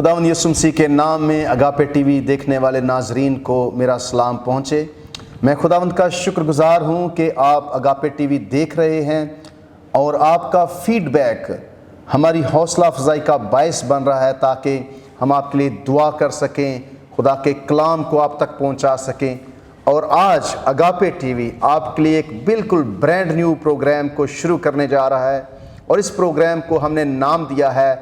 खुदावंद यीशु मसीह के नाम में अगापे टीवी देखने वाले नाजरीन को मेरा सलाम पहुँचे। मैं खुदावंद का शुक्रगुजार हूँ कि आप अगापे टीवी देख रहे हैं और आपका फीडबैक हमारी हौसला अफजाई का बायस बन रहा है ताकि हम आपके लिए दुआ कर सकें, खुदा के कलाम को आप तक पहुँचा सकें। और आज अगापे टीवी आपके लिए एक बिल्कुल ब्रांड न्यू प्रोग्राम को शुरू करने जा रहा है और इस प्रोग्राम को हमने नाम दिया है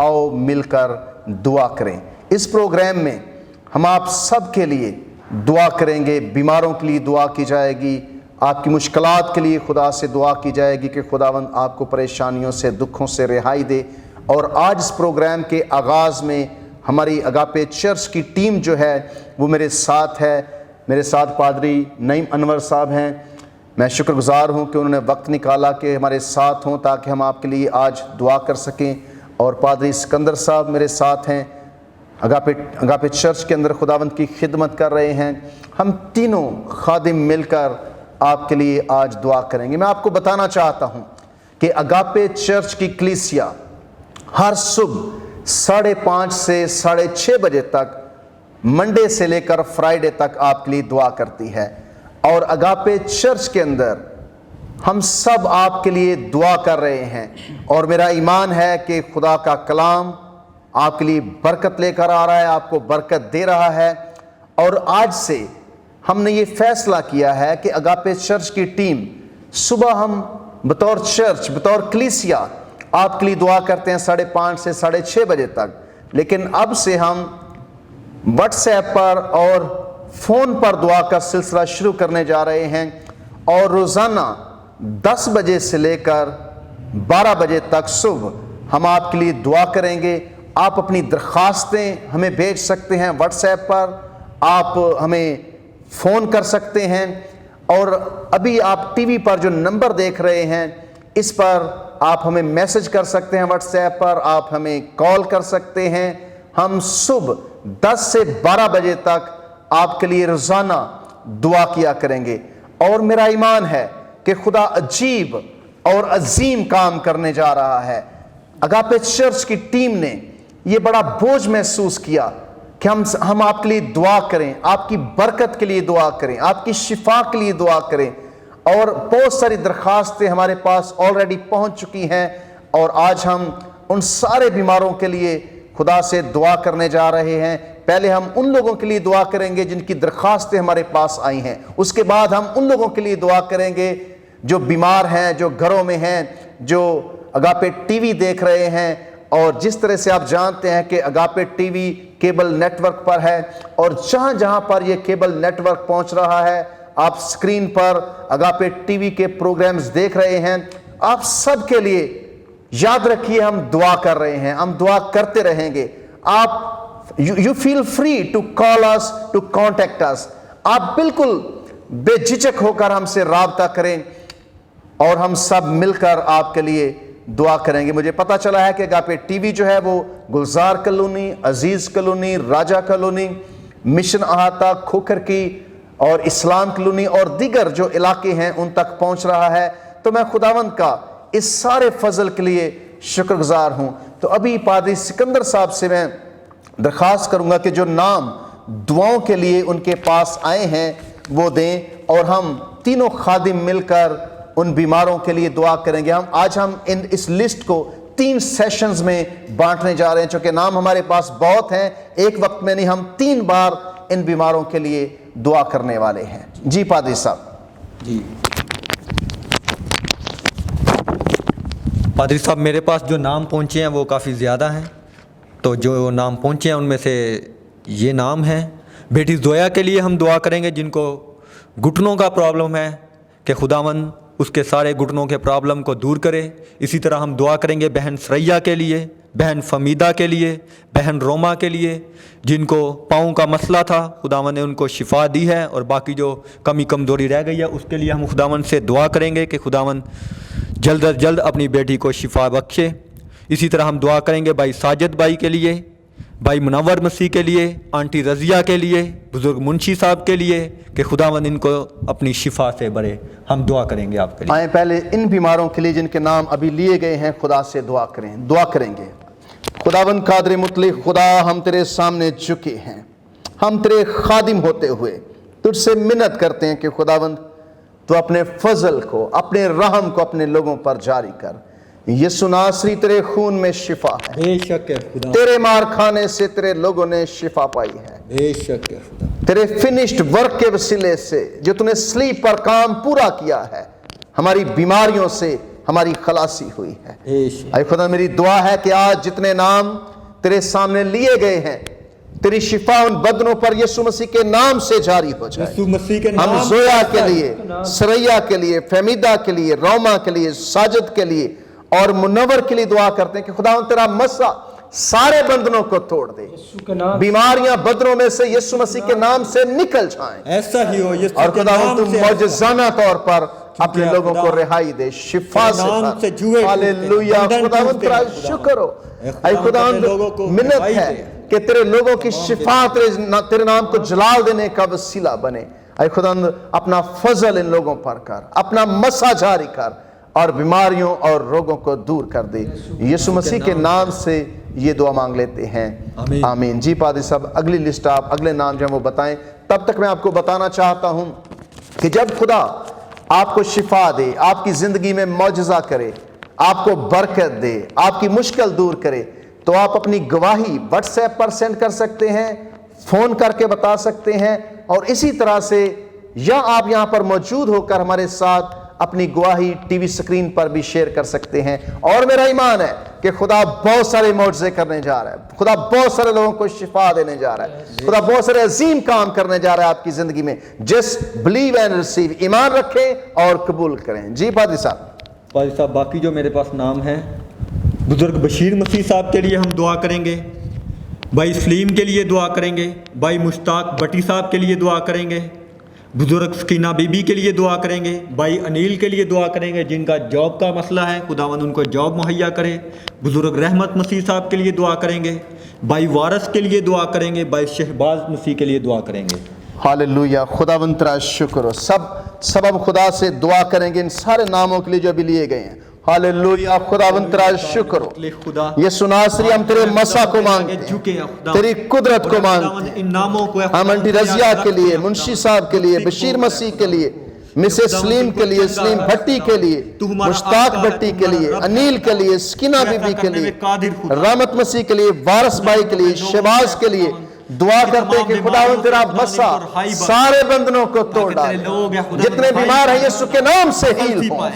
आओ मिलकर दुआ करें। इस प्रोग्राम में हम आप सब के लिए दुआ करेंगे, बीमारों के लिए दुआ की जाएगी, आपकी मुश्किलात के लिए खुदा से दुआ की जाएगी कि खुदावंद आपको परेशानियों से, दुखों से रिहाई दे। और आज इस प्रोग्राम के आगाज़ में हमारी अगापे चर्च की टीम जो है वो मेरे साथ है। मेरे साथ पादरी नईम अनवर साहब हैं। मैं शुक्रगुजार हूँ कि उन्होंने वक्त निकाला कि हमारे साथ हों ताकि हम आपके लिए आज दुआ कर सकें। और पादरी सिकंदर साहब मेरे साथ हैं, अगापे चर्च के अंदर खुदावंद की खिदमत कर रहे हैं। हम तीनों खादिम मिलकर आपके लिए आज दुआ करेंगे। मैं आपको बताना चाहता हूँ कि अगापे चर्च की कलीसिया हर सुबह 5:30 से 6:30 बजे तक मंडे से लेकर फ्राइडे तक आपके लिए दुआ करती है। और अगापे चर्च के अंदर हम सब आपके लिए दुआ कर रहे हैं और मेरा ईमान है कि खुदा का कलाम आपके लिए बरकत लेकर आ रहा है, आपको बरकत दे रहा है। और आज से हमने ये फैसला किया है कि अगापे चर्च की टीम सुबह हम बतौर चर्च, बतौर कलीसिया आपके लिए दुआ करते हैं 5:30 से 6:30 बजे तक। लेकिन अब से हम व्हाट्सएप पर और फ़ोन पर दुआ का सिलसिला शुरू करने जा रहे हैं और रोज़ाना 10 बजे से लेकर 12 बजे तक सुबह हम आपके लिए दुआ करेंगे। आप अपनी दरख्वास्तें हमें भेज सकते हैं व्हाट्सएप पर, आप हमें फ़ोन कर सकते हैं। और अभी आप टीवी पर जो नंबर देख रहे हैं इस पर आप हमें मैसेज कर सकते हैं, व्हाट्सएप पर आप हमें कॉल कर सकते हैं। हम सुबह 10 से 12 बजे तक आपके लिए रोज़ाना दुआ किया करेंगे। और मेरा ईमान है कि खुदा अजीब और अजीम काम करने जा रहा है। अगापे चर्च की टीम ने ये बड़ा बोझ महसूस किया कि हम आपके लिए दुआ करें, आपकी बरकत के लिए दुआ करें, आपकी शिफा के लिए दुआ करें। और बहुत सारी दरख्वास्तें हमारे पास ऑलरेडी पहुंच चुकी हैं और आज हम उन सारे बीमारों के लिए खुदा से दुआ करने जा रहे हैं। पहले हम उन लोगों के लिए दुआ करेंगे जिनकी दरख्वास्तें हमारे पास आई हैं, उसके बाद हम उन लोगों के लिए दुआ करेंगे जो बीमार हैं, जो घरों में हैं, जो अगापे टीवी देख रहे हैं। और जिस तरह से आप जानते हैं कि अगापे टीवी केबल नेटवर्क पर है और जहाँ जहाँ पर ये केबल नेटवर्क पहुँच रहा है आप स्क्रीन पर अगापे टीवी के प्रोग्राम्स देख रहे हैं। आप सब के लिए याद रखिए हम दुआ कर रहे हैं, हम दुआ करते रहेंगे। आप you feel free to call us, to contact us. आप बिल्कुल बेझिझक होकर हमसे राब्ता करें और हम सब मिलकर आपके लिए दुआ करेंगे। मुझे पता चला है कि अगापे टीवी जो है वो गुलजार कॉलोनी, अजीज कॉलोनी, राजा कॉलोनी, मिशन अहाता, खोखर की और इस्लाम कॉलोनी और दीगर जो इलाके हैं उन तक पहुंच रहा है। तो मैं खुदावंद का इस सारे फजल के लिए शुक्रगुजार हूं। तो अभी पादरी सिकंदर साहब से मैं दरख्वास्त करूंगा कि जो नाम दुआओं के लिए उनके पास आए हैं वो दें और हम तीनों खादिम मिलकर उन बीमारों के लिए दुआ करेंगे। हम इस लिस्ट को 3 सेशंस में बांटने जा रहे हैं। चूंकि नाम हमारे पास बहुत हैं, एक वक्त में नहीं, हम 3 बार इन बीमारों के लिए दुआ करने वाले हैं। जी पादरी साहब। जी पादरी साहब, मेरे पास जो नाम पहुँचे हैं वो काफ़ी ज़्यादा हैं। तो जो नाम पहुँचे हैं उनमें से ये नाम है। बेटी जोया के लिए हम दुआ करेंगे जिनको घुटनों का प्रॉब्लम है कि खुदावन उसके सारे घुटनों के प्रॉब्लम को दूर करे। इसी तरह हम दुआ करेंगे बहन सरैया के लिए, बहन फमीदा के लिए, बहन रोमा के लिए जिनको पाँव का मसला था, खुदावन ने उनको शिफा दी है और बाकी जो कमी कमज़ोरी रह गई है उसके लिए हम खुदावन से दुआ करेंगे कि खुदावन जल्द अज जल्द अपनी बेटी को शिफा बख्शे। इसी तरह हम दुआ करेंगे भाई साजिद भाई के लिए, भाई मुनव्वर मसीह के लिए, आंटी रज़िया के लिए, बुज़ुर्ग मुंशी साहब के लिए कि खुदावंद इनको अपनी शिफा से भरे। हम दुआ करेंगे आपके लिए। आए पहले इन बीमारों के लिए जिनके नाम अभी लिए गए हैं खुदा से दुआ करें, दुआ करेंगे। खुदावंद कादर मुतलक खुदा, हम तेरे सामने झुके हैं, हम तेरे खादिम होते हुए तुझसे मिन्नत करते हैं कि खुदावंद तो अपने फजल को, अपने रहम को अपने लोगों पर जारी कर। यीशु नासरी, तेरे खून में शिफा है, बेशक है खुदा, तेरे मार खाने से तेरे लोगों ने शिफा पाई है, बेशक है खुदा, तेरे फिनिश्ड वर्क के वसीले से जो तूने स्लीप पर काम पूरा किया है, हमारी बीमारियों से हमारी खलासी हुई है। बेशक। ऐ खुदा, मेरी दुआ है कि आज जितने नाम तेरे सामने लिए गए हैं, तेरी शिफा उन बदनों पर यीशु मसीह के नाम से जारी हो जाए। यीशु मसीह के नाम हम जोया के लिए, सरैया के लिए, फहमीदा के लिए, रोमा के लिए, साजिद के लिए और मुनव्वर के लिए दुआ करते हैं कि खुदा तेरा मसा सारे बंधनों को तोड़ दे, बीमारियां बदनों में से यीशु मसीह के नाम से निकल जाएं, ऐसा ही हो। यीशु और के खुदा नाम तुम से मौजज़ाना तौर पर अपने लोगों को रिहाई दे, शिफा से नाम से भर। जुए हालेलुया, बंधन खुदा टूटते तेरा हैं, शुक्र हो। ऐ खुदा अपने लोगों को मिन्नत रिहाई है दे। कि तेरे लोगों की शिफा तेरे नाम को जलाल देने का वसीला बने। ऐ खुदा अपना फजल इन लोगों पर कर, अपना मसा जारी कर और बीमारियों और रोगों को दूर कर दे। यीशु मसीह के नाम से ये दुआ मांग लेते हैं, आमीन। जी पादरी साहब, अगली लिस्ट आप अगले नाम जो है वो बताएं। तब तक मैं आपको बताना चाहता हूं कि जब खुदा आपको शिफा दे, आपकी जिंदगी में मौजज़ा करे, आपको बरकत दे, आपकी मुश्किल दूर करे, तो आप अपनी गवाही व्हाट्सएप पर सेंड कर सकते हैं, फोन करके बता सकते हैं, और इसी तरह से या आप यहां पर मौजूद होकर हमारे साथ अपनी गवाही टीवी स्क्रीन पर भी शेयर कर सकते हैं। और मेरा ईमान है कि खुदा बहुत सारे मौजज़े करने जा रहा है, खुदा बहुत सारे लोगों को शिफा देने जा रहा है, खुदा बहुत सारे अजीम काम करने जा रहा है आपकी जिंदगी में। जस्ट बिलीव एंड रिसीव, ईमान रखें और कबूल करें। जी पादरी साहब, बाकी जो मेरे पास नाम है, बुजुर्ग बशीर मसीह साहब के लिए हम दुआ करेंगे, भाई सलीम के लिए दुआ करेंगे, भाई मुश्ताक भट्टी साहब के लिए दुआ करेंगे, बुजुर्ग सकीना बीबी के लिए दुआ करेंगे, भाई अनिल के लिए दुआ करेंगे जिनका जॉब का मसला है, खुदावंद उनको जॉब मुहैया करे। बुजुर्ग रहमत मसीह साहब के लिए दुआ करेंगे, भाई वारस के लिए दुआ करेंगे, भाई शहबाज मसीह के लिए दुआ करेंगे। हालेलुया, खुदावंद तेरा शुक्र हो। सब हम खुदा से दुआ करेंगे इन सारे नामों के लिए जो अभी लिए गए हैं। हालेलुया, खुदावंद तेरा शुक्र हो। यीशु नासरी, हम तेरे मसा को मांगते हैं, तेरी कुदरत को मांगते हैं। इन नामों को हम आंटी रजिया के लिए, मुंशी साहब के लिए, बशीर मसीह के लिए, मिसेस सलीम के लिए, सलीम भट्टी के लिए, मुश्ताक भट्टी के लिए, अनिल के लिए, सकीना बीबी के लिए, रहमत मसीह के लिए, वारस भाई के लिए, शहबाज के लिए दुआ करते हैं कि खुदावंद तेरा मसा सारे बंधनों को तोड़ डाले। जितने बीमार हैं यीशु के नाम से हील हो,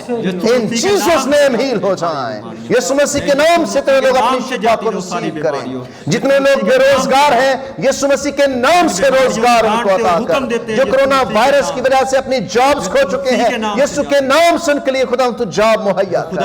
इन जीसस नेम हील हो जाएं। यीशु मसीह के नाम से तेरे लोग अपनी शिफा को रिसीव करें। जितने लोग बेरोजगार हैं यीशु मसीह के नाम से रोजगार उनको अता कर। जो कोरोना वायरस की वजह से अपनी जॉब्स खो चुके हैं यीशु के नाम से उनके लिए खुदावंद तू जॉब मुहैया कर।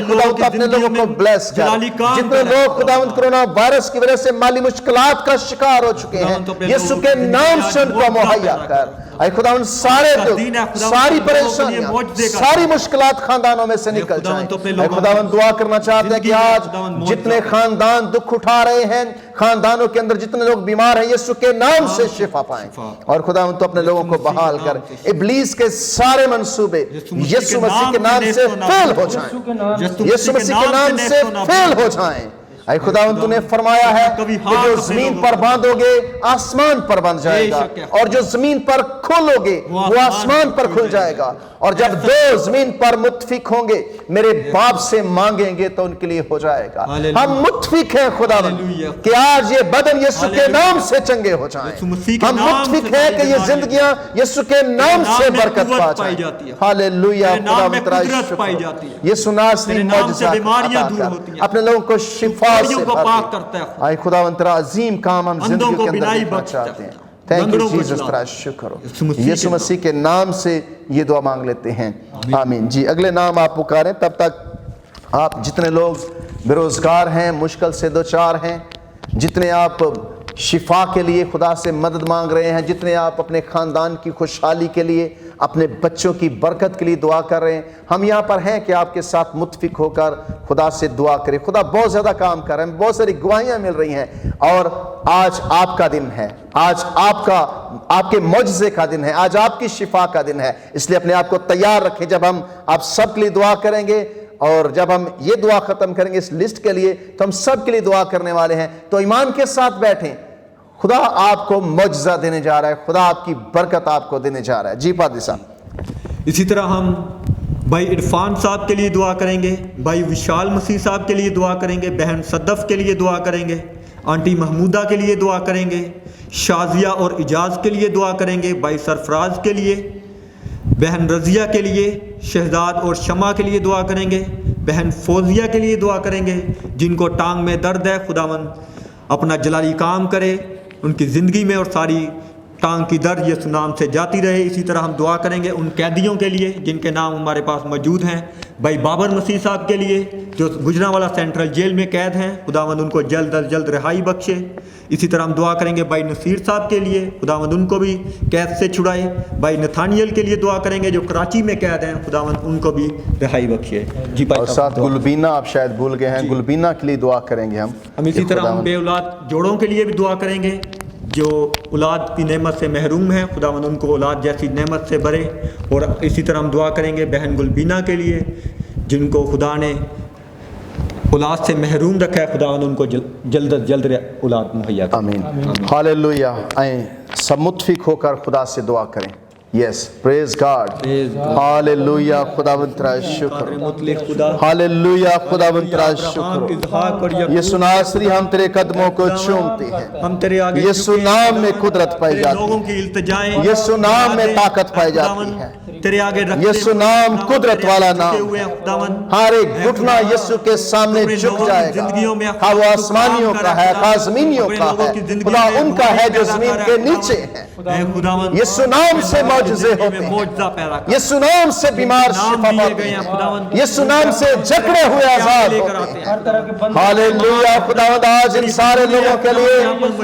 खुदावंद अपने लोगों को ब्लेस कर। जितने लोग खुदावंद कोरोना वायरस की वजह से माली मुश्किलात का शिकार चुके हैं यीशु के नाम से उनको मुहैया कर। ऐ खुदावंद सारे दुख, सारी परेशानियां, सारी मुश्किलात खानदानों में से निकल जाएं। ऐ खुदावंद दुआ करना चाहते हैं कि आज जितने खानदान दुख उठा रहे हैं, खानदानों के अंदर जितने लोग बीमार हैं यीशु के नाम से शिफा पाएं। और खुदावंद तो अपने लोगों को बहाल कर। इब्लीस के सारे मंसूबे यीशु मसीह के नाम से फेल हो जाएं, यीशु मसीह के नाम से फेल हो जाएं। ऐ खुदावंद तूने फरमाया है कि जो जमीन पर बांधोगे आसमान पर बंध जाएगा, और जो जमीन पर खोलोगे वो आसमान पर खुल जाएगा। और जब दो जमीन पर मुत्फिक होंगे मेरे बाप से मांगेंगे तो उनके लिए हो जाएगा। हम मुत्फिक हैं खुदावंद कि आज ये बदन यीशु के नाम से चंगे हो जाएं। हम मुत्फिक हैं कि ये जिंदगियां यीशु के नाम से बरकत पा जाएं। हालेलुया, खुदावंद तेरा शुक्र। यीशु नासरी मौजज़ा अपने लोगों को शिफा से भर दे। आए खुदावंद तेरा अजीम काम हम जिंदगी के अंदर देखना चाहते हैं। थैंक यू जीसस, तेरा शुक्र हो। यीशु मसीह के नाम से ये दुआ मांग लेते हैं, आमीन। जी अगले नाम आप पुकारें। तब तक आप जितने लोग बेरोजगार हैं, मुश्किल से दो चार हैं, जितने आप शिफा के लिए खुदा से मदद मांग रहे हैं, जितने आप अपने खानदान की खुशहाली के लिए, अपने बच्चों की बरकत के लिए दुआ कर रहे हैं, हम यहाँ पर हैं कि आपके साथ मुत्फिक होकर खुदा से दुआ करें। खुदा बहुत ज़्यादा काम कर रहे हैं, बहुत सारी गवाहियाँ मिल रही हैं, और आज आपका दिन है, आज आपके मौजज़े का दिन है, आज आपकी शिफा का दिन है। इसलिए अपने आप को तैयार रखें जब हम आप सब के लिए दुआ करेंगे। اور جب ہم یہ دعا ختم کریں گے اس لسٹ کے لیے تو ہم سب کے لیے دعا کرنے والے ہیں. تو ایمان کے ساتھ بیٹھیں. خدا آپ کو معجزہ دینے جا رہا ہے, خدا آپ کی برکت آپ کو دینے جا رہا ہے. جی پادری صاحب. اسی طرح ہم بھائی عرفان صاحب کے لیے دعا کریں گے, بھائی وشال مسیح صاحب کے لیے دعا کریں گے, بہن صدف کے لیے دعا کریں گے, آنٹی محمودہ کے لیے دعا کریں گے, شازیہ اور اجاز کے لیے دعا کریں گے, بھائی سرفراز کے لیے, بہن رضیہ کے لیے, شہزاد اور شمع کے لیے دعا کریں گے, بہن فوزیہ کے لیے دعا کریں گے جن کو ٹانگ میں درد ہے, خداوند اپنا جلالی کام کرے ان کی زندگی میں اور ساری ٹانگ کی درد یسوع نام سے جاتی رہے. اسی طرح ہم دعا کریں گے ان قیدیوں کے لیے جن کے نام ہمارے پاس موجود ہیں, بھائی بابر مسیح صاحب کے لیے جو گجرانوالہ سینٹرل جیل میں قید ہیں, خداوند ان کو جلد از جلد رہائی بخشے. اسی طرح ہم دعا کریں گے بھائی نصیر صاحب کے لیے, خداوند ان کو بھی قید سے چھڑائے. بھائی نتھانیل کے لیے دعا کریں گے جو کراچی میں قید ہیں, خداوند ان کو بھی رہائی بخشے. جی اور ساتھ گلبینہ آپ شاید بھول گئے ہیں, گلبینہ کے لیے دعا کریں گے ہم. اسی طرح ہم بے اولاد جوڑوں کے لیے بھی دعا کریں گے جو اولاد کی نعمت سے محروم ہیں, خداوند ان کو اولاد جیسی نعمت سے بھرے. اور اسی طرح ہم دعا کریں گے بہن گلبینہ کے لیے جن کو خدا نے اولاد سے محروم رکھا ہے, خداوند ان کو جلد از جلد اولاد مہیا کرے. آمین. ہاللویا. آئیں سب متفق ہو کر خدا سے دعا کریں. یس, پریز گاڈ. ہاللویا. خداوند تیرا شکر. ہاللویا. خداوند تیرا شکر. یسوع ناصری ہم تیرے قدموں کو چومتے ہیں. ہم تیرے آگے یسوع نام میں قدرت پائی جاتی لوگوں کی التجائیں, ہے. یسوع نام میں طاقت پائی جاتی ہے. تیرے آگے رکھتے یسوع نام قدرت والا نام ہے. ہر ایک گھٹنا یسوع کے سامنے جھک جائے گا. ہاں وہ آسمانیوں کا ہے, خاص زمینیوں کا ہے, خدا ان کا ہے جو زمین کے نیچے ہے. یسوع نام سے معجزے ہوتے ہیں. یسوع نام سے بیمار شفا پاتے ہیں. یسوع نام سے جکڑے ہوئے آزاد ہوتے ہیں. ہاللویا. خداوند آج ان سارے لوگوں کے لیے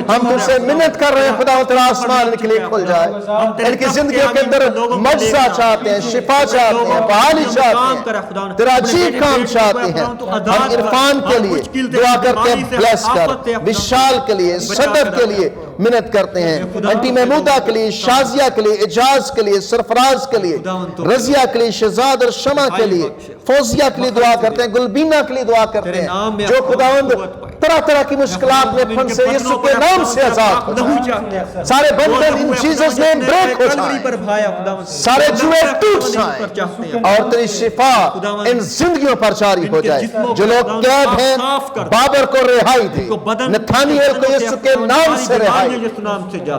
ہم تجھ سے منت کر رہے ہیں, خداوند تیرا آسمان ان کے لیے کھل جائے. ان کی زندگیوں کے اندر معجزہ چاہتے ہیں, شفا چاہتے ہیں, بحالی چاہتے ہیں, تیرا عجیب کام چاہتے ہیں. ہم عرفان کے لیے دعا کرتے ہیں, بلیس کر. وشال کے لیے, صدف کے لیے منت کرتے ہیں, انٹی محمودہ کے لیے, شازیہ کے لیے, اجاز کے لیے, سرفراز کے لیے, رضیہ کے لیے, شہزاد اور شمع کے لیے, فوزیہ کے لیے دعا کرتے ہیں, گلبینہ کے لیے دعا کرتے ہیں جو خداوند طرح طرح کی مشکلات میں پھنس سے یسوع کے نام سے آزاد ہو جائیں. سارے بندھن ان جیسس نیم بریک ہو جائیں, سارے جوئے ٹوٹ جائیں اور تیری شفا ان زندگیوں پر جاری ہو جائے. جو لوگ قید ہیں بابر کو رہائی دے, نتھانیل کو یسوع کے نام سے رہائی.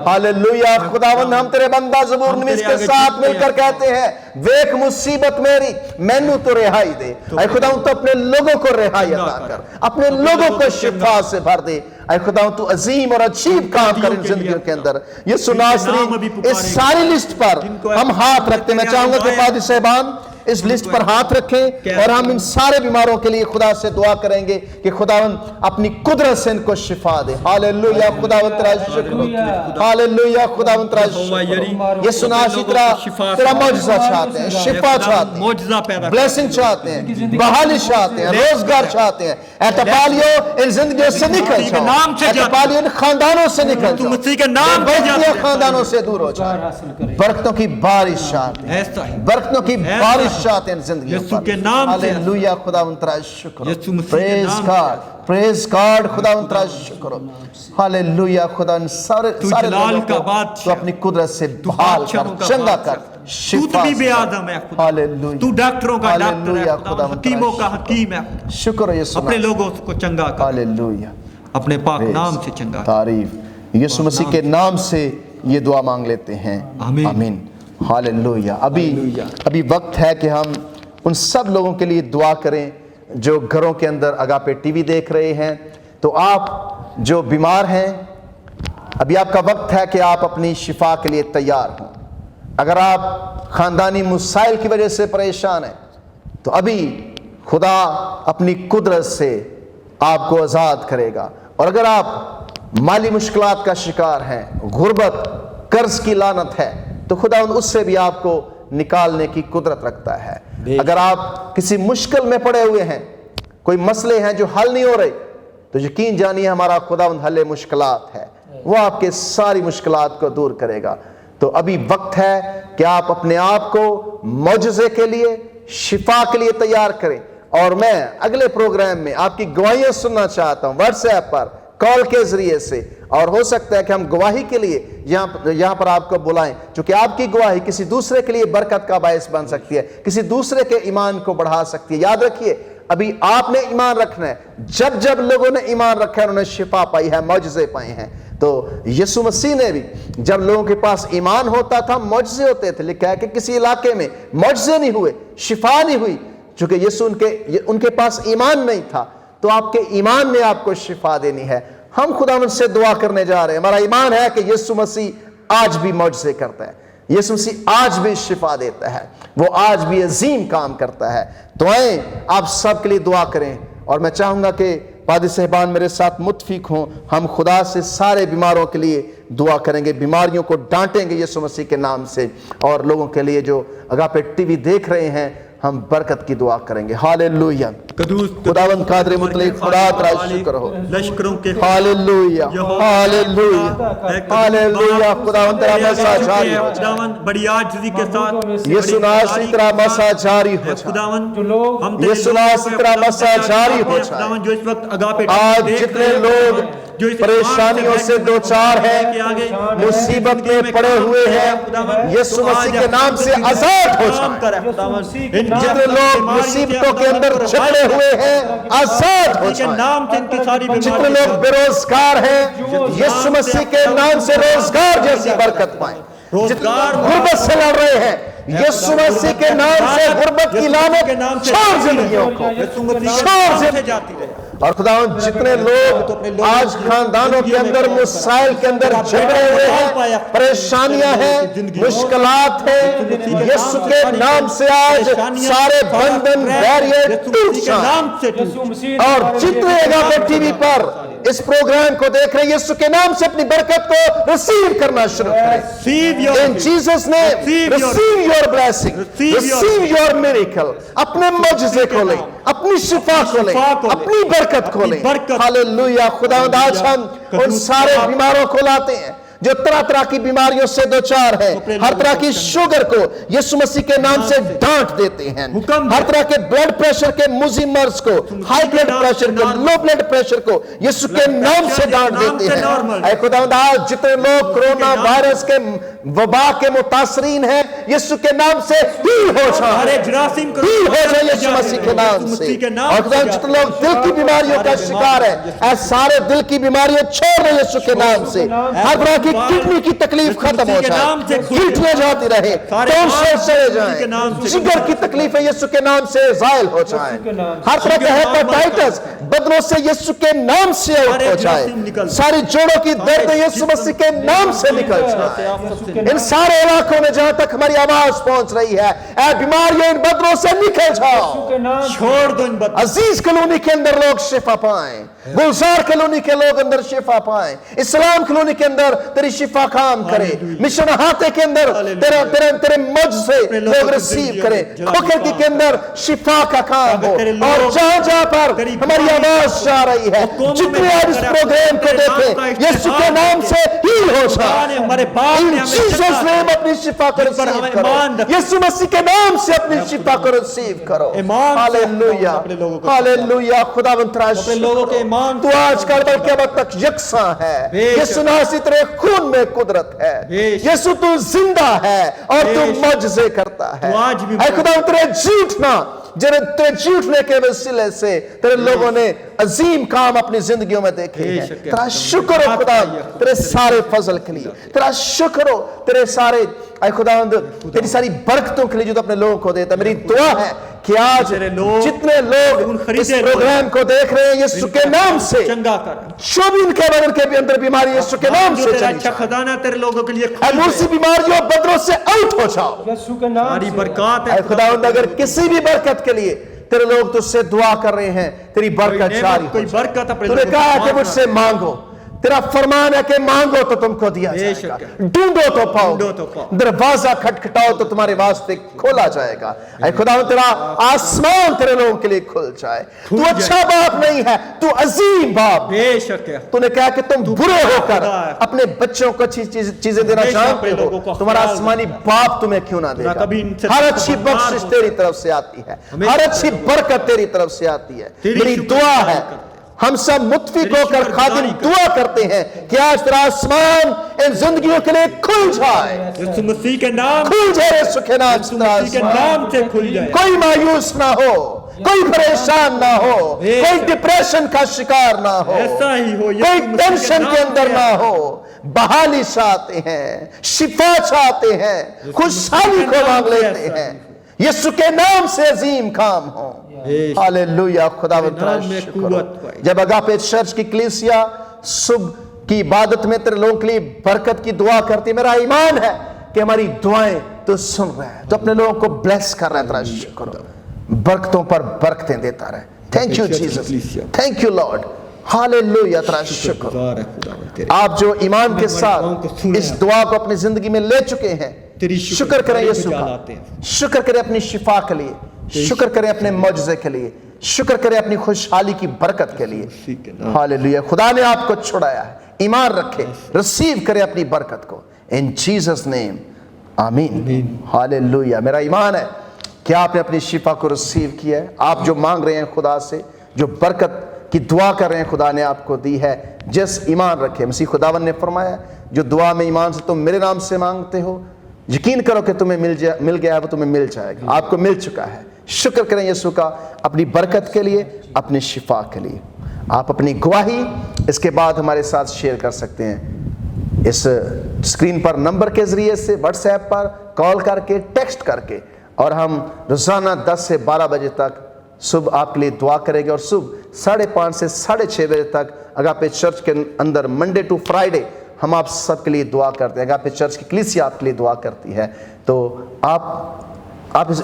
ہاللویا. خداوند ہم تیرے بندہ زبور نویس کے ساتھ مل کر کہتے ہیں, ویک مصیبت میری, مینو تو رہائی دے. اے خداوند تو اپنے لوگوں کو رہائی عطا کر, اپنے لوگوں کو شفا سے بھر دے. اے خداوند تو عظیم اور عجیب کام کر ان زندگیوں کے اندر. یسوع ناصری اس ساری لسٹ پر ہم ہاتھ رکھتے ہیں. میں چاہوں گا کہ پادری صاحبان اس لسٹ پر ہاتھ رکھیں اور ہم ان سارے بیماروں کے لیے خدا سے دعا کریں گے کہ خداوند اپنی قدرت سے ان کو شفا دے. ہاللویا. خداوند تیرا شکر. ہاللویا. خداوند تیرا شکر. یسوع ناصری تیرا معجزہ چاہتے ہیں, شفا چاہتے ہیں, بلیسنگ چاہتے ہیں, بحالی چاہتے ہیں, روزگار چاہتے ہیں. اے تپالیو ان زندگیوں سے نکل جاؤ, اے تپالیو ان خاندانوں سے نکل جاؤ, برکتوں خاندانوں سے دور ہو جائے. برکتوں کی بارش چاہتے ہیں, برکتوں کی بارش چاہتے ہیں زندگیوں پر. ہاللویا. خداوند تیرا شکر. پریز گاڈ. پریز گاڈ. خداوند تیرا شکر. ہاللویا. خدا ان سارے لوگوں کو تو اپنی قدرت سے بحال کر, چنگا کر, شفا سے. ہاللویا. تو ڈاکٹروں کا ڈاکٹر ہے, خداوند حکیموں کا حکیم ہے. شکر یسوع, اپنے لوگوں کو چنگا کر, ہاللویا. اپنے پاک نام سے چنگا کر. تعریف یسوع مسیح کے نام سے یہ دعا مانگ لیتے ہیں. آمین. ہاللویا. ابھی وقت ہے کہ ہم ان سب لوگوں کے لیے دعا کریں جو گھروں کے اندر اگاپے ٹی وی دیکھ رہے ہیں. تو آپ جو بیمار ہیں, ابھی آپ کا وقت ہے کہ آپ اپنی شفا کے لیے تیار ہوں. اگر آپ خاندانی مسائل کی وجہ سے پریشان ہیں تو ابھی خدا اپنی قدرت سے آپ کو آزاد کرے گا. اور اگر آپ مالی مشکلات کا شکار ہیں, غربت, قرض کی لعنت ہے, تو خدا اس سے بھی آپ کو نکالنے کی قدرت رکھتا ہے. اگر آپ کسی مشکل میں پڑے ہوئے ہیں, کوئی مسئلے ہیں جو حل نہیں ہو رہے, تو یقین جانیے ہمارا خداوند حل مشکلات ہے, وہ آپ کے ساری مشکلات کو دور کرے گا. تو ابھی وقت ہے کہ آپ اپنے آپ کو معجزے کے لیے, شفا کے لیے تیار کریں. اور میں اگلے پروگرام میں آپ کی گواہیاں سننا چاہتا ہوں واٹس ایپ پر کال کے ذریعے سے, اور ہو سکتا ہے کہ ہم گواہی کے لیے یہاں پر آپ کو بلائیں, چونکہ آپ کی گواہی کسی دوسرے کے لیے برکت کا باعث بن سکتی ہے, کسی دوسرے کے ایمان کو بڑھا سکتی ہے. یاد رکھیے ابھی آپ نے ایمان رکھنا ہے. جب لوگوں نے ایمان رکھا ہے انہوں نے شفا پائی ہے, معجزے پائے ہیں. تو یسوع مسیح نے بھی جب لوگوں کے پاس ایمان ہوتا تھا معجزے ہوتے تھے. لکھا ہے کہ کسی علاقے میں معجزے نہیں ہوئے, شفا نہیں ہوئی, چونکہ یسوع ان کے پاس ایمان نہیں تھا. تو آپ کے ایمان نے آپ کو شفا دینی ہے. ہم خداوند سے دعا کرنے جا رہے ہیں. ہمارا ایمان ہے کہ یسوع مسیح آج بھی معجزے کرتا ہے, یسوع مسیح آج بھی شفا دیتا ہے, وہ آج بھی عظیم کام کرتا ہے. دعائیں آپ سب کے لیے دعا کریں, اور میں چاہوں گا کہ پادری صاحبان میرے ساتھ متفق ہوں. ہم خدا سے سارے بیماروں کے لیے دعا کریں گے, بیماریوں کو ڈانٹیں گے یسوع مسیح کے نام سے, اور لوگوں کے لیے جو اگاپے ٹی وی دیکھ رہے ہیں ہم برکت کی دعا کریں گے. ہاللویہ. خداوند قادر مطلق خدا تیرا شکر ہو. لشکروں کے ہاللویہ ہاللویہ ہاللویہ. خداوند تیرا مسا جاری ہو. خداوند بڑی عاجزی کے ساتھ یسوع ناصری تیرا مسا جاری ہو. خداوند ہم یسوع ناصری تیرا مسا جاری ہو. خداوند جو اس وقت اگاپے آج جتنے لوگ پریشانیوں سے دوچار ہیں, مصیبت میں پڑے ہوئے ہیں, یسوع مسیح کے نام سے آزاد ہو جائیں. جتنے لوگ مصیبتوں کے اندر جکڑے ہوئے ہیں آزاد ہو جائیں. جتنے لوگ بے روزگار ہیں یسوع مسیح کے نام سے روزگار جیسی برکت پائیں. جتنے غربت سے لڑ رہے ہیں یسوع مسیح کے نام سے غربت کی لعنت چھوڑ زندگیوں کو, چھوڑ زندگی. اور خداوند جتنے لوگ آج خاندانوں کے اندر مسائل کے اندر جھگڑے ہوئے ہیں, پریشانیاں ہیں, مشکلات ہیں, یسوع کے نام سے آج سارے بندھن بیریئر ٹوٹ جائیں. اور جتنے اگاپے ٹی وی پر اس پروگرام کو دیکھ رہے ہیں یسوع کے نام سے اپنی برکت کو ریسیو کرنا شروع کریں. In Jesus name receive your blessing, receive your miracle. اپنے معجزے کو لیں, اپنی شفا کو لیں, اپنی برکت کو لیں. ہاللویہ. خداوند آج ہم ان سارے بیماروں کو لاتے ہیں جو طرح طرح کی بیماریوں سے دوچار ہیں, ہر طرح کی شوگر کو یسوع مسیح کے نام سے ڈانٹ دیتے ہیں, ہر طرح کے بلڈ پریشر کے مزید مرض کو, ہائی بلڈ پریشر کو, لو بلڈ پریشر کو یسوع کے نام سے ڈانٹ دیتے ہیں. اے خداوند آج جتنے لوگ کرونا وائرس کے وبا کے متاثرین ہیں یسوع کے نام سے ہیل ہو جائیں, ہیل ہو جائیں یسوع مسیح کے نام سے. اور خداوند جتنے لوگ دل کی بیماریوں کا شکار ہیں اے سارے دل کی بیماریاں چھوڑ دیں یسوع کے نام سے. ہر طرح کی کڈنی کی تکلیف ختم ہو جائے, گھٹنے جاتی رہے, ٹونسل چلے جائیں, جگر کی تکلیفیں یسوع کے نام سے زائل ہو جائیں, ہر طرح کا ہیپاٹائٹس بدنوں سے یسوع کے نام سے آؤٹ ہو جائے, ساری جوڑوں کی درد یسوع مسیح کے نام سے نکل جائے. ان سارے علاقوں میں جہاں تک ہماری آواز پہنچ رہی ہے اے بیماریوں ان بدنوں سے نکل جاؤ, چھوڑ دو ان بدنوں. عزیز کلونی کے اندر لوگ شفا پائیں, گلزار کلونی کے لوگ اندر شفا پائیں, اسلام کلونی کے اندر تیری شفا کام کرے, مشن ہاتے کے اندر تیرے معجزے لوگ ریسیو کریں, کھوکھر کے اندر شفا کا کام ہو, اور جہاں جہاں پر ہماری آواز جا رہی ہے جتنے آج اس پروگرام کو دیکھیں یسوع کے نام سے ہیل ہو جائے. ان جیسس نیم اپنی شفا کو ریسیو کرو, یسوع مسیح کے نام سے اپنی شفا کو ریسیو کرو. Hallelujah hallelujah. خداوند تیرا شکر, تو آج کل بلکہ اب تک یکساں ہے. یسوع ناصری تیرے خون میں قدرت ہے, یسوع تو زندہ ہے اور تو معجزے کرتا ہے. اے خداوند تیرے جھوٹنے کے وسیلے سے تیرے لوگوں نے عظیم کام اپنی زندگیوں میں دیکھے ہیں. تیرا شکر ہو خدا تیرے سارے فضل کے لیے, تیرا شکر ہو تیرے سارے اے خداوند تیری ساری برکتوں کے لیے جو تو اپنے لوگوں کو دیتا. میری دعا ہے کہ آج جتنے لوگ اس پروگرام کو دیکھ رہے ہیں یسوع کے نام سے جو بھی ان کے بدن کے بھی اندر بیماری یسوع کے نام سے چلی جائے. تیرے لوگوں کے لیے ایسی بیماریوں بدنوں سے آؤٹ ہو جاؤ. ہماری برکات اے خداوند اگر کسی بھی برکت کے لیے تیرے لوگ تجھ سے دعا کر رہے ہیں تیری برکت جاری ہو. کوئی برکت تو نے کہا کہ مجھ سے مانگو तेरा फरमान है कि मांगो तो तुमको दिया जाएगा, ढूंढो तो पाओगे, दरवाजा खटखटाओ तो तुम्हारे वास्ते खोला जाएगा। ऐ खुदा तेरा आसमान तेरे लोगों के लिए खुल जाए। तू अच्छा बाप नहीं है, तू अजीम बाप। बेशक है। तूने कहा कि तुम बुरे होकर अपने बच्चों को अच्छी चीजें देना चाहते हो, तुम्हारा आसमानी बाप तुम्हें क्यों ना देगा। हर अच्छी बख्शिश तेरी तरफ से आती है, हर अच्छी बरकत तेरी तरफ से आती है। मेरी दुआ है हम सब मुत्फिक होकर खादिम दुआ करते हैं कि आज तेरा आसमान इन जिंदगियों के लिए खुल जाए, यीशु मसीह के नाम खुल जाए, यीशु के नाम से खुल जाए। कोई मायूस ना हो, कोई परेशान ना हो, कोई डिप्रेशन का शिकार ना हो, ऐसा ही हो, कोई टेंशन के अंदर ना हो। बहाली चाहते हैं, शिफा चाहते हैं, खुशहाली को मांग लेते हैं। यीशु के नाम से अजीम काम हो। हालेलुया। खुदावंद जब अगापे चर्च की कलीसिया सुबह की इबादत में तेरे लोगों के लिए बरकत की दुआ करती है, मेरा ईमान है कि हमारी दुआएं तो सुन रहा है, तो अपने लोगों को ब्लेस कर रहा है। तेरा शुक्र, बरकतों पर बरकतें देता रहे। Thank you Jesus, thank you Lord. Hallelujah. तेरा शुक्र, आप जो ईमान के साथ इस दुआ को अपनी जिंदगी में ले चुके हैं, शुक्र करें यीशु का, शुक्र करें अपनी शिफा के लिए, शुक्र करें अपने मौजज़े के लिए, शुक्र करें अपनी खुशहाली की बरकत के लिए। हालेलुया। खुदा ने आपको छुड़ाया है, ईमान रखे, रिसीव करें अपनी बरकत को इन जीसस नेम, आमीन। हालेलुया। मेरा ईमान है कि आपने अपनी शिफा को रिसीव किया है। आप जो मांग रहे हैं खुदा से, जो बरकत की दुआ कर रहे हैं, खुदा ने आपको दी है। जिस ईमान रखे, मसीह खुदावन ने फरमाया, जो दुआ में ईमान से तुम मेरे नाम से मांगते हो, यकीन करो कि तुम्हें मिल गया है, वो तुम्हें मिल जाएगा। आपको मिल चुका है। शुक्र करें यीशु का अपनी बरकत के लिए, अपनी शिफा के लिए। आप अपनी गवाही इसके बाद हमारे साथ शेयर कर सकते हैं इस स्क्रीन पर नंबर के ज़रिए से, व्हाट्सएप पर कॉल करके, टेक्स्ट करके, और हम रोज़ाना 10 से 12 बजे तक सुबह आपके लिए दुआ करेंगे। और सुबह 5:30 से 6:30 बजे तक अगापे चर्च के अंदर मंडे टू फ्राइडे हम आप सबके लिए दुआ करते हैं। अगापे चर्च की कलीसिया आपके लिए दुआ करती है। तो आप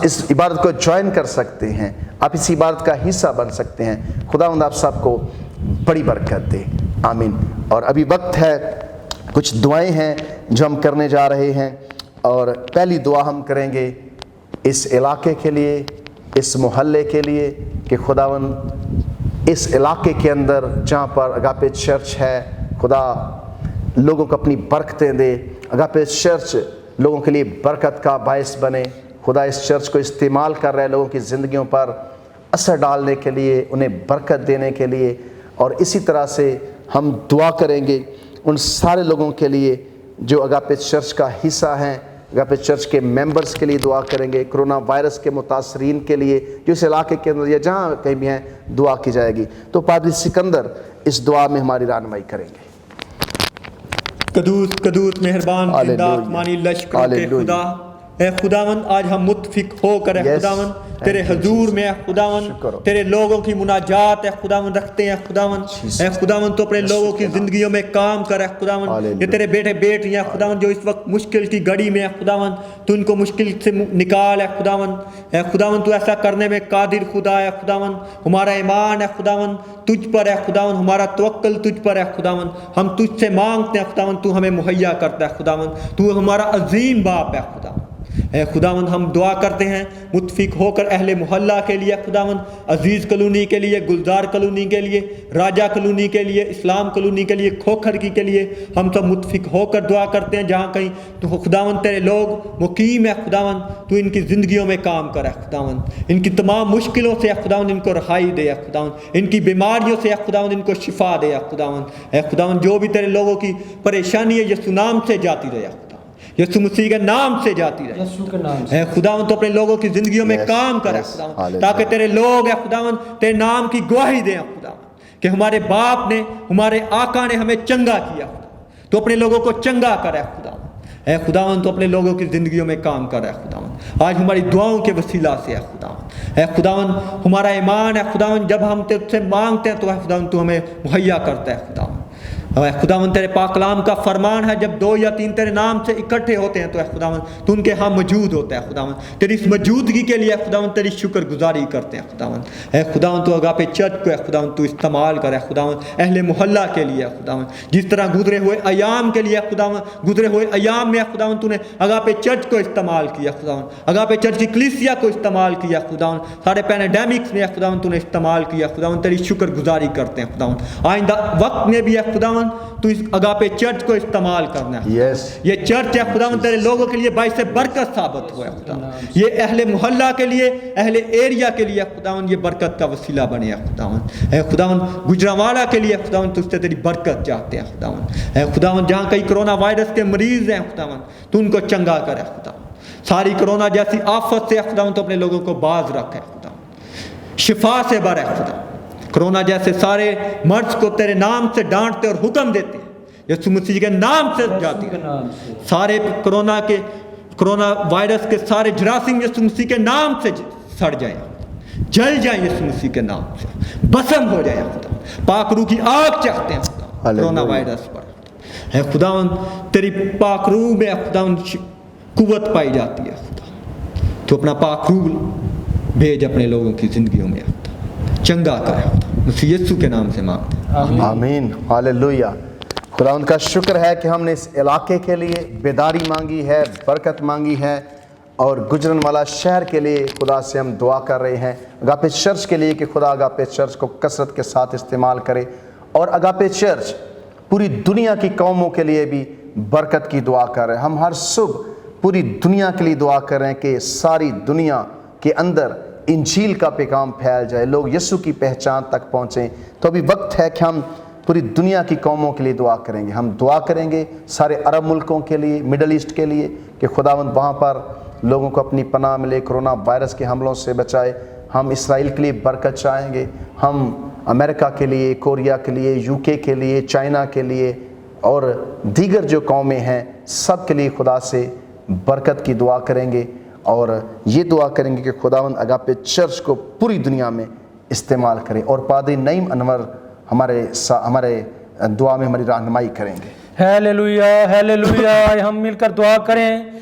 इस इबादत को ज्वाइन कर सकते हैं, आप इस इबादत का हिस्सा बन सकते हैं। खुदावंद आप सबको बड़ी बरकत दे, आमीन। और अभी वक्त है, कुछ दुआएं हैं जो हम करने जा रहे हैं। और पहली दुआ हम करेंगे इस इलाके के लिए, इस मोहल्ले के लिए, कि खुदावंद इस इलाके के अंदर जहाँ पर अगापे चर्च है, खुदा लोगों को अपनी बरकतें दे। अगापे चर्च लोगों के लिए बरकत का बायस बने। खुदा इस चर्च को इस्तेमाल कर रहे हैं लोगों की ज़िंदगियों पर असर डालने के लिए, उन्हें बरकत देने के लिए। और इसी तरह से हम दुआ करेंगे उन सारे लोगों के लिए जो अगापे चर्च का हिस्सा हैं, अगापे चर्च के मेंबर्स के लिए दुआ करेंगे। कोरोना वायरस के मुतासरीन के लिए जो इस इलाके के अंदर या जहाँ कहीं भी हैं, दुआ की जाएगी। तो पादरी सिकंदर इस दुआ में हमारी रहनुमाई करेंगे। कदूस कदूस मेहरबान जिंदा आसमानी लश्करों के खुदा, ए खुदावन आज हम मुत्फिक होकर है खुदावन तेरे हजूर में है खुदावन, तेरे लोगों की मुनाजात है खुदावन रखते हैं खुदावन। ए खुदावन तो अपने लोगों की जिंदगियों में काम कर है खुदावन। ये तेरे बेटे बेटियां खुदावन जो इस वक्त मुश्किल की घड़ी में है खुदावन, तू इनको मुश्किल से निकाल है खुदावन। ए खुदावन तू ऐसा करने में कादिर खुदा है खुदावन। हमारा ईमान है खुदावन तुझ पर है खुदावन, हमारा तवक्कल तुझ पर है खुदावन। हम तुझसे मांगते हैं खुदावन, तू हमें मुहैया करता है खुदावन। तू हमारा अजीम बाप है खुदावन। ए खुदावंद हम दुआ करते हैं मुत्फिक होकर अहले मोहल्ला के लिए खुदावंद, अजीज़ कॉलोनी के लिए, गुलजार कॉलोनी के लिए, राजा कॉलोनी के लिए, इस्लाम कॉलोनी के लिए, खोखर की के लिए हम सब मुत्फिक होकर दुआ करते हैं। जहाँ कहीं तो खुदावंद तेरे लोग मुकीम है खुदावंद, तू इनकी ज़िंदगियों में काम कर खुदावंद। इनकी तमाम मुश्किलों से खुदावंद इनको रहाई दे खुदावंद, इनकी बीमारियों से खुदावंद इनको शिफा दे खुदावंद। खुदावंद जो भी तेरे लोगों की परेशानी है यीशु नाम से जाती रहे, यीशु मसीह के नाम से जाती रहे खुदावंद। तो अपने लोगों की जिंदगियों में काम करे खुदावंद, ताकि तेरे लोग है खुदावंद तेरे नाम की गवाही दें खुदावंद कि हमारे बाप ने, हमारे आका ने हमें चंगा किया। तो अपने लोगों को चंगा करे खुदावंद। खुदावंद तो अपने लोगों की जिंदगियों में काम कर रहा है खुदावंद। आज हमारी दुआओं के वसीला से है खुदावंद। खुदावंद हमारा ईमान है खुदावंद, जब हम तुझसे मांगते हैं तो खुदावंद तू हमें मुहैया करता है खुदावंद। और खुदावंद तेरे पाक कलाम का फरमान है, जब 2 या 3 तेरे नाम से इकट्ठे होते हैं तो खुदावंद तू उनके यहाँ मौजूद होता है। खुदावंद तेरी इस मौजूदगी के लिए खुदावंद तेरी शुक्रगुजारी करते हैं। खुदावंद तू अगापे चर्च को खुदावंद तू इस्तेमाल कर खुदावंद अहले मोहल्ला के लिए खुदावंद, जिस तरह गुजरे हुए अयाम के लिए खुदावंद, गुजरे हुए अयाम में खुदावंद तूने अगापे चर्च को इस्तेमाल किया खुदावंद, अगापे चर्च की कलीसिया को इस्तेमाल किया खुदावंद, सारे पैराडाइमिक्स में खुदावंद तूने इस्तेमाल किया खुदावंद, तेरी शुक्रगुजारी करते हैं खुदावंद। आइंदा वक्त में भी खुदावंद तू इस अगापे चर्च को इस्तेमाल करना है। ये चर्च है खुदावंद तेरे लोगों के लिए बाइस बरकत साबित हुआ है खुदावंद, ये अहले मोहल्ला के लिए, अहले एरिया के लिए खुदावंद ये बरकत का वसीला बने खुदावंद गुजरांवाला के लिए खुदावंद तुझसे तेरी बरकत चाहते हैं खुदावंद जहाँ कई कोरोना वायरस के मरीज हैं खुदावंद तू उनको चंगा करे खुदावंद, सारी कोरोना जैसी आफत से खुदावंद तो अपने लोगों को बाज रखे खुदावंद, शिफा से भरे खुदावंद, कोरोना जैसे सारे मर्ज को तेरे नाम से डांटते और हुक्म देते हैं, यीशु मसीह के नाम से जाती है, सारे कोरोना वायरस के सारे जरासीम यीशु मसीह के नाम से सड़ जाए, जल जाए यीशु मसीह के नाम से, भस्म हो जाए खुदा, पाक रूह की आग चाहते हैं खुदा कोरोना वायरस पर है खुदावंद, तेरी पाक रूह में खुदावंद कुव्वत पाई जाती है खुदा, तो अपना पाक रूह भेज अपने लोगों की जिंदगियों में चंगा करे, मसीह यीशु के नाम से मांगते हैं, आमीन, हालेलुया। खुदावंद का शुक्र है कि हमने इस इलाके के लिए बेदारी मांगी है, बरकत मांगी है, और गुजरन वाला शहर के लिए खुदा से हम दुआ कर रहे हैं, अगापे चर्च के लिए कि खुदा अगापे चर्च को कसरत के साथ इस्तेमाल करे, और अगापे चर्च पूरी दुनिया की कौमों के लिए भी बरकत की दुआ कर रहे हैं। हम हर सुबह पूरी दुनिया के लिए दुआ कर रहे हैं कि सारी दुनिया के अंदर इंजील का पैगाम फैल जाए, लोग यीशु की पहचान तक पहुँचें। तो अभी वक्त है कि हम पूरी दुनिया की कौमों के लिए दुआ करेंगे। हम दुआ करेंगे सारे अरब मुल्कों के लिए, मिडल ईस्ट के लिए, कि खुदावंद वहाँ पर लोगों को अपनी पनाह मिले, कोरोना वायरस के हमलों से बचाए। हम इसराइल के लिए बरकत चाहेंगे, हम अमेरिका के लिए, कोरिया के लिए, यूके के लिए, चाइना के लिए, और दीगर जो कौमें हैं सब के लिए खुदा से बरकत की दुआ करेंगे, और ये दुआ करेंगे कि खुदावंद अगापे चर्च को पूरी दुनिया में इस्तेमाल करे। और पादरी नईम अनवर हमारे दुआ में हमारी रहनुमाई करेंगे। Hallelujah, hallelujah. हम मिलकर दुआ करें।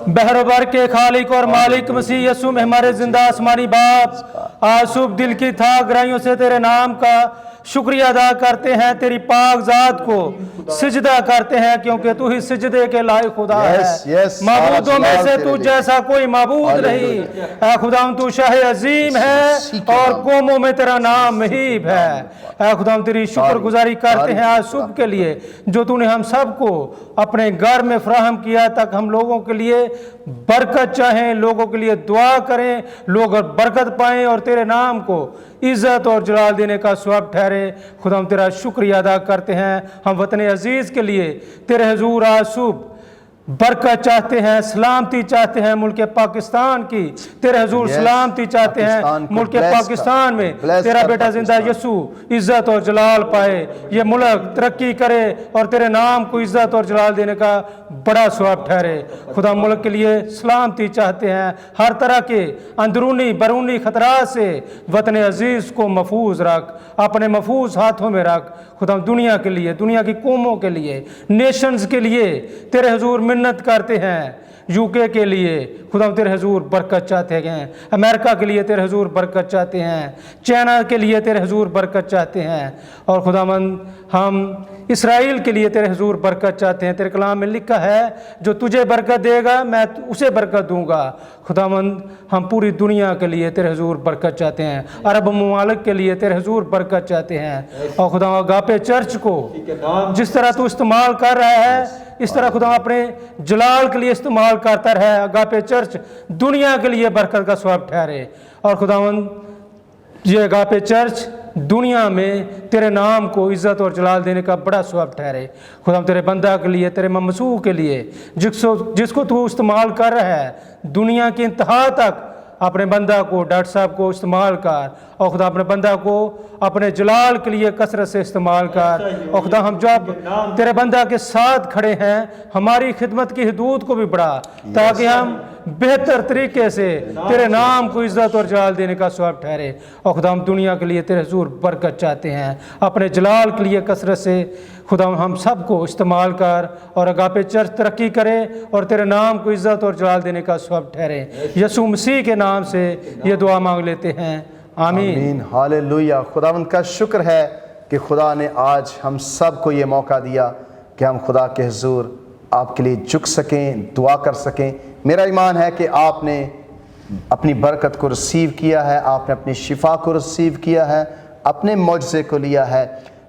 बहरोबर के खालिक और मालिक मसीह यीशु में हमारे जिंदा आसमानी बाप, आज सुबह दिल की था गहराइयों से तेरे नाम का शुक्रिया अदा करते हैं, तेरी पाक जात को सिजदा करते हैं, क्योंकि तू ही सिजदे के लायक खुदा है। माबूदों में से तू जैसा कोई माबूद नहीं है खुदा, तू शाह अजीम है और कौमों में तेरा नाम महीब है खुदा। तेरी शुक्रगुजारी करते हैं आज सुबह के लिए जो तूने हम सबको अपने घर में फराहम किया, तक हम लोगों के लिए बरकत चाहें, लोगों के लिए दुआ करें, लोग बरकत पाएं और तेरे नाम को इज्जत और जलाल देने का स्वभाव ठहरे। खुदा हम तेरा शुक्रिया अदा करते हैं। हम वतन अजीज के लिए तेरे हुजूर आज सुबह बरकत चाहते हैं, सलामती चाहते हैं मुल्क पाकिस्तान की, तेरे हुजूर सलामती चाहते हैं मुल्क पाकिस्तान में तेरा बेटा जिंदा यीशु इज्जत और जलाल पाए, ये मुल्क तरक्की करे और तेरे नाम को इज्जत और जलाल देने का बड़ा स्वभाव ठहरे। खुदा मुल्क के लिए सलामती चाहते हैं, हर तरह के अंदरूनी बरूनी खतरा से वतन अजीज को महफूज रख, अपने महफूज हाथों में रख खुदा। दुनिया के लिए, दुनिया की कौमों के लिए, नेशंस के लिए तेरे हुजूर मिन्नत करते हैं, यूके के लिए खुदा तेरे हुजूर बरकत चाहते हैं, अमेरिका के लिए तेरे हुजूर बरकत चाहते हैं, चाइना के लिए तेरे हुजूर बरकत चाहते हैं, और खुदावंद हम इसराइल के लिए तेरे हुजूर बरकत चाहते हैं। तेरे कलाम में लिखा है जो तुझे बरकत देगा मैं उसे बरकत दूंगा। खुदावंद हम पूरी दुनिया के लिए तेरे हुजूर बरकत चाहते हैं, अरब ममालिक के लिए तेरे हुजूर बरकत चाहते हैं, और खुदा अगापे चर्च को जिस तरह तू इस्तेमाल कर रहा है इस तरह खुदा अपने जलाल के लिए इस्तेमाल करता रहे। अगापे चर्च दुनिया के लिए बरकत का स्वभाव ठहरे, और खुदावंद ये अगापे चर्च दुनिया में तेरे नाम को इज्जत और जलाल देने का बड़ा स्वभाव ठहरे। खुदा तेरे बंदा के लिए, तेरे ममसूह के लिए, जिसको तू इस्तेमाल कर रहा है दुनिया की इंतहा तक अपने बंदा को, डॉक्टर साहब को इस्तेमाल कर, और खुदा अपने बंदा को अपने जलाल के लिए कसरत से इस्तेमाल कर। और खुदा हम जब तेरे बंदा के साथ खड़े हैं हमारी खिदमत की हदूद को भी बढ़ा, ताकि हम बेहतर तरीके से तेरे नाम को इज्जत और जलाल देने का सवाब ठहरे। और खुदा हम दुनिया के लिए तेरे हुजूर बरकत चाहते हैं, अपने जलाल के लिए कसरत से खुदा हम सबको इस्तेमाल कर और अगापे चर्च तरक्की करे और तेरे नाम को इज्जत और जलाल देने का सवाब ठहरे। यीशु मसीह के नाम से ये दुआ मांग लेते हैं, आमीन। आमीन, हालेलुया। खुदावंद का शुक्र है कि खुदा ने आज हम सब को ये मौका दिया कि हम खुदा के हुजूर आपके लिए झुक सकें, दुआ कर सकें। मेरा ईमान है कि आपने अपनी बरकत को रिसीव किया है, आपने अपनी शिफा को रिसीव किया है, अपने मौजज़े को लिया है।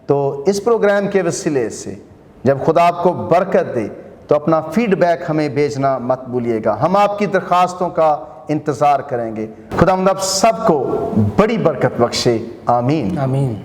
तो इस प्रोग्राम के वसीले से जब खुदा आपको बरकत दे तो अपना फीडबैक हमें भेजना मत भूलिएगा, हम आपकी दरख्वास्तों का इंतज़ार करेंगे। खुदा आप सबको बड़ी बरकत बख्शे, आमीन। आमीन।